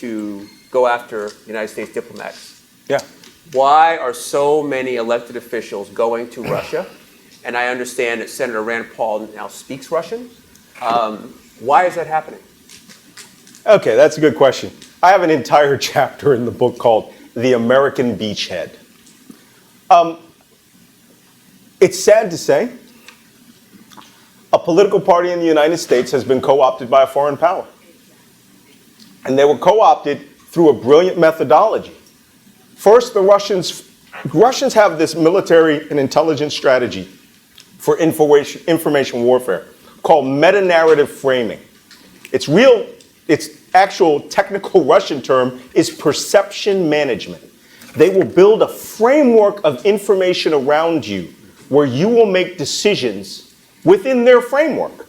to go after United States diplomats. Yeah. Why are so many elected officials going to Russia? And I understand that Senator Rand Paul now speaks Russian. Why is that happening? Okay, that's a good question. I have an entire chapter in the book called The American Beachhead. It's sad to say, a political party in the United States has been co-opted by a foreign power. And they were co-opted through a brilliant methodology. First, the Russians have this military and intelligence strategy for information warfare called meta-narrative framing. Its actual technical Russian term is perception management. They will build a framework of information around you where you will make decisions within their framework.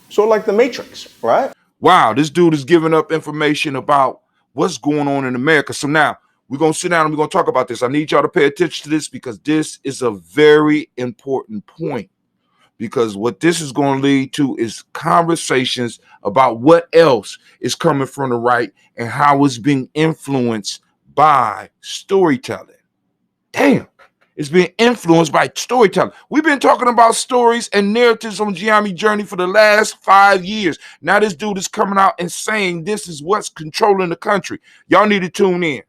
Sort of like the Matrix, right? Wow, this dude is giving up information about what's going on in America. So now we're going to sit down and we're going to talk about this. I need y'all to pay attention to this because this is a very important point. Because what this is going to lead to is conversations about what else is coming from the right and how it's being influenced by storytelling. Damn. It's being influenced by storytelling. We've been talking about stories and narratives on Gye-Nyame Journey for the last 5 years. Now this dude is coming out and saying this is what's controlling the country. Y'all need to tune in.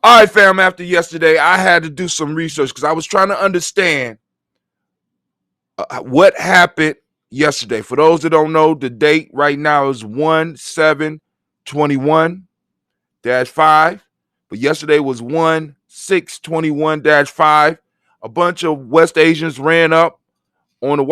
All right, fam, after yesterday, I had to do some research because I was trying to understand what happened yesterday. For those that don't know, the date right now is 1/7/21-5, but yesterday was 1/6/21-5. A bunch of West Asians ran up on the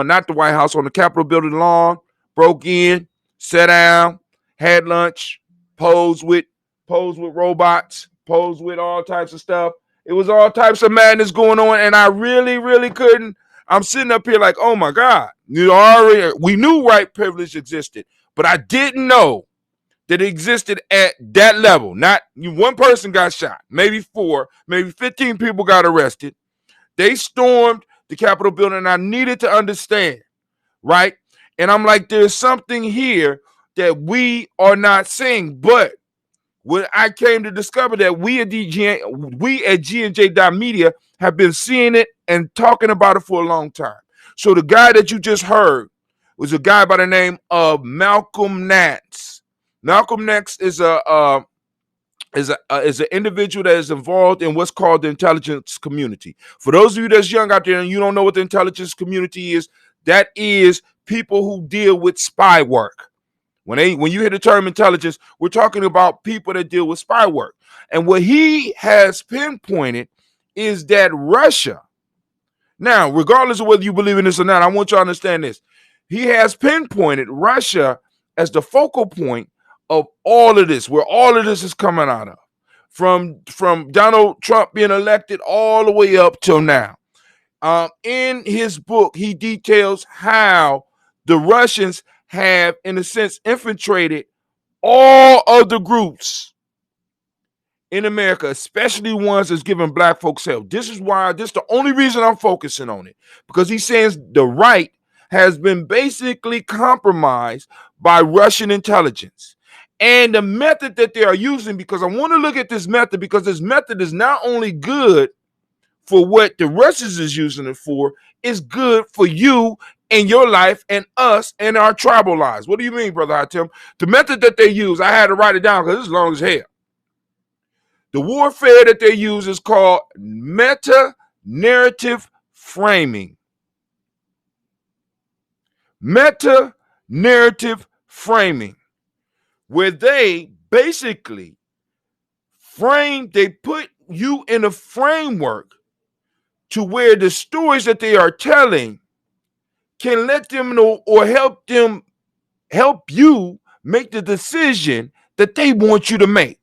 not the White House, on the Capitol building lawn, broke in, sat down, had lunch, posed with robots, posed with all types of stuff. It was all types of madness going on, and I really couldn't. I'm sitting up here like, oh my God, we knew white privilege existed, but I didn't know that it existed at that level. Not one person got shot, maybe 4, maybe 15 people got arrested. They stormed the Capitol building, and I needed to understand, right? And I'm like, there's something here that we are not seeing, but when I came to discover that we at GNJ.Media have been seeing it and talking about it for a long time. So the guy that you just heard was a guy by the name of Malcolm Nance. Malcolm Nance is an individual that is involved in what's called the intelligence community. For those of you that's young out there and you don't know what the intelligence community is, that is people who deal with spy work. When you hear the term intelligence, we're talking about people that deal with spy work. And what he has pinpointed is that Russia, now, regardless of whether you believe in this or not, I want you to understand this. He has pinpointed Russia as the focal point of all of this, where all of this is coming out of. From Donald Trump being elected all the way up till now. In his book, he details how the Russians have, in a sense, infiltrated all of the groups in America, especially ones that's giving black folks help. This is the only reason I'm focusing on it, because he says the right has been basically compromised by Russian intelligence. And the method that they are using, because I want to look at this method, because this method is not only good for what the Russians is using it for, it's good for you in your life and us and our tribal lives. What do you mean, Brother Hatem? The method that they use, I had to write it down because it's long as hell. The warfare that they use is called meta-narrative framing. Meta-narrative framing, where they basically they put you in a framework to where the stories that they are telling can let them know or help you make the decision that they want you to make.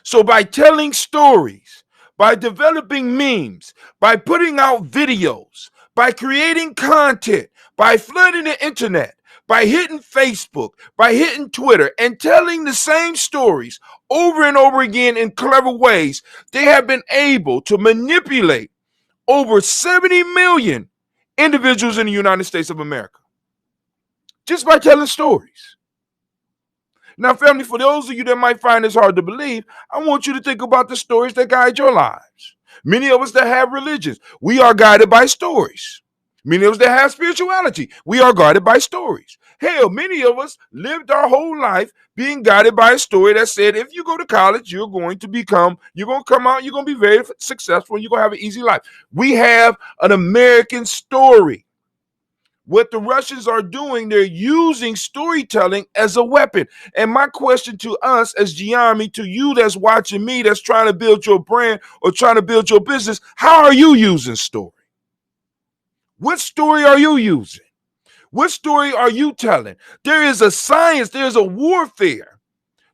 So by telling stories, by developing memes, by putting out videos, by creating content, by flooding the internet, by hitting Facebook, by hitting Twitter, and telling the same stories over and over again in clever ways, they have been able to manipulate over 70 million individuals in the United States of America just by telling stories. Now, family, for those of you that might find this hard to believe, I want you to think about the stories that guide your lives. Many of us that have religions, we are guided by stories. Many of us that have spirituality, we are guided by stories. Hell, many of us lived our whole life being guided by a story that said, if you go to college, you're going to come out, you're going to be very successful, and you're going to have an easy life. We have an American story. What the Russians are doing, they're using storytelling as a weapon. And my question to us as Gye-Nyame, to you that's watching me, that's trying to build your brand or trying to build your business, how are you using story? What story are you using? What story are you telling? There is a science, there's a warfare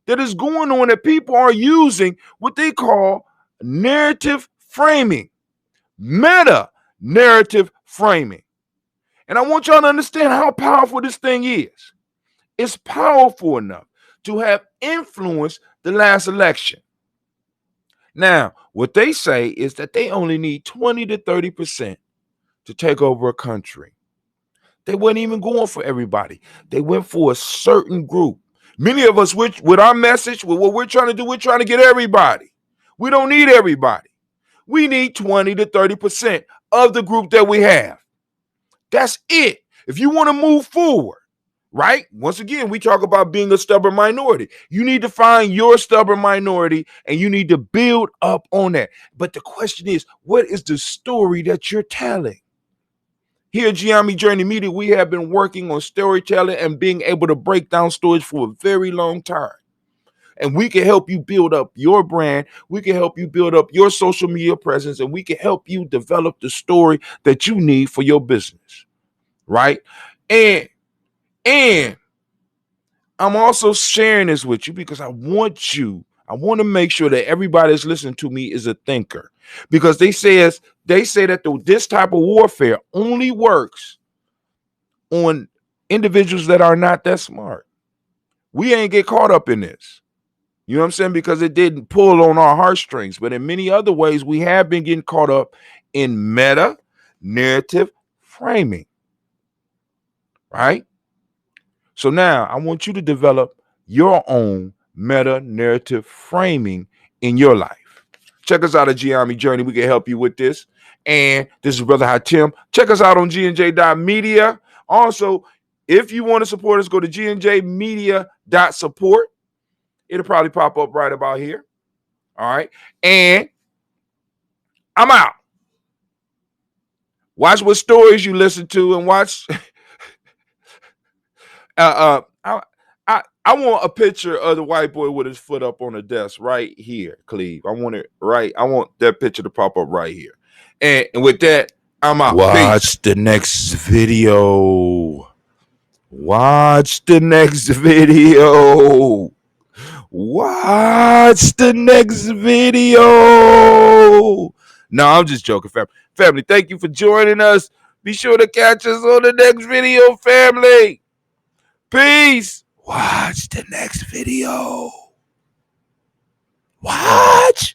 that is going on that people are using what they call narrative framing, meta narrative framing. And I want y'all to understand how powerful this thing is. It's powerful enough to have influenced the last election. Now, what they say is that they only need 20 to 30% to take over a country. They weren't even going for everybody. They went for a certain group. Many of us, with our message, with what we're trying to do, we're trying to get everybody. We don't need everybody. We need 20 to 30% of the group that we have. That's it. If you want to move forward, right? Once again, we talk about being a stubborn minority. You need to find your stubborn minority and you need to build up on that. But the question is, what is the story that you're telling? Here at GNJ.Media, we have been working on storytelling and being able to break down stories for a very long time. And we can help you build up your brand. We can help you build up your social media presence, and we can help you develop the story that you need for your business, right? And I'm also sharing this with you because I want to make sure that everybody that's listening to me is a thinker, because they say that this type of warfare only works on individuals that are not that smart. We ain't get caught up in this. You know what I'm saying? Because it didn't pull on our heartstrings. But in many other ways, we have been getting caught up in meta narrative framing, right? So now I want you to develop your own meta narrative framing in your life. Check us out at Gye-Nyame Journey. We can help you with this. And this is Brother Hatim. Check us out on GNJ.Media. Also, if you want to support us, go to GNJ.Media.support. It'll probably pop up right about here. All right. And I'm out. Watch what stories you listen to and watch. I want a picture of the white boy with his foot up on the desk right here, Cleve. I want it right. I want that picture to pop up right here. And with that, I'm out. Watch the next video. Watch the next video. Watch the next video. No, I'm just joking, family. Family, thank you for joining us. Be sure to catch us on the next video, family. Peace. Watch the next video. Watch.